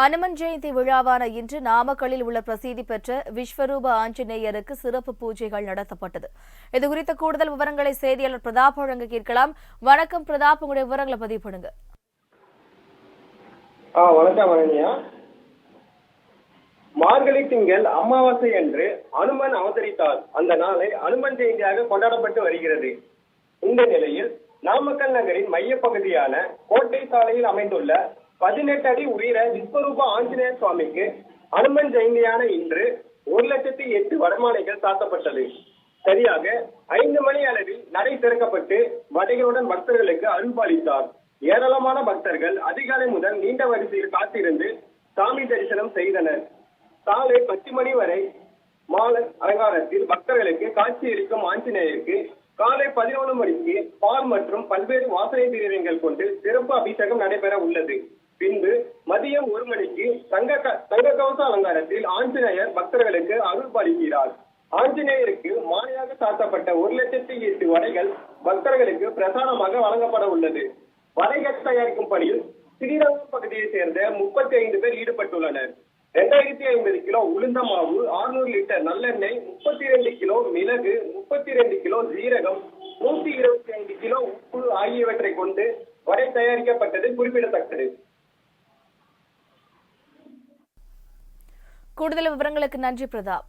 அனுமன் ஜெயந்தி விழாவான இன்று நாமக்கல்லில் உள்ள பிரசித்தி பெற்ற விஸ்வரூப ஆஞ்சநேயருக்கு சிறப்பு பூஜைகள் நடத்தப்பட்டது. இதுகுறித்த கூடுதல் விவரங்களை செய்தியாளர் பிரதாப் வழங்க கேட்கலாம். வணக்கம் பிரதாப், உங்களுடைய விவரங்களை பதிவு பண்ணுங்க. வணக்கம். மார்கழி திங்கள் அமாவாசை அன்று அனுமன் அவதரித்தார். அந்த நாளை அனுமன் ஜெயந்தியாக கொண்டாடப்பட்டு வருகிறது. இந்த நிலையில் நாமக்கல் நகரின் மையப்பகுதியான கோட்டை சாலையில் அமைந்துள்ள 18 அடி உயர விஸ்வரூப ஆஞ்சநேய சுவாமிக்கு அனுமன் ஜெயந்தியான இன்று 1,08,000 வடமாலைகள் சாத்தப்பட்டது. சரியாக 5 மணி அளவில் நடை திறக்கப்பட்டு வடைகளுடன் பக்தர்களுக்கு அருள்பாலித்தார். ஏராளமான பக்தர்கள் அதிகாலை முதல் நீண்ட வரிசையில் காத்திருந்து சாமி தரிசனம் செய்தனர். காலை 10 மணி வரை மாலை அலங்காரத்தில் பக்தர்களுக்கு காட்சியளிக்கும் ஆஞ்சநேயருக்கு காலை 11 மணிக்கு பால் மற்றும் பல்வேறு வாசனை திரவியங்கள் கொண்டு சிறப்பு அபிஷேகம் நடைபெற உள்ளது. பின்பு மதியம் 1 மணிக்கு தங்க கவச அலங்காரத்தில் ஆஞ்சநேயர் பக்தர்களுக்கு அருள் பாலிக்கிறார். ஆஞ்சநேயருக்கு மாலையாக சாத்தப்பட்ட 1,08,000 வடைகள் பக்தர்களுக்கு பிரசாதமாக வழங்கப்பட உள்ளது. வடைகள் தயாரிக்கும் பணியில் ஸ்ரீரங்கம் பகுதியைச் சேர்ந்த 35 பேர் ஈடுபட்டுள்ளனர். 2050 கிலோ உளுந்த மாவு, 600 லிட்டர் நல்லெண்ணெய், 32 கிலோ மிளகு, 32 கிலோ ஜீரகம், 125 கிலோ உப்பு ஆகியவற்றை கொண்டு வடை தயாரிக்கப்பட்டது குறிப்பிடத்தக்கது. கூடுதல் விவரங்களுக்கு நன்றி பிரதாப்.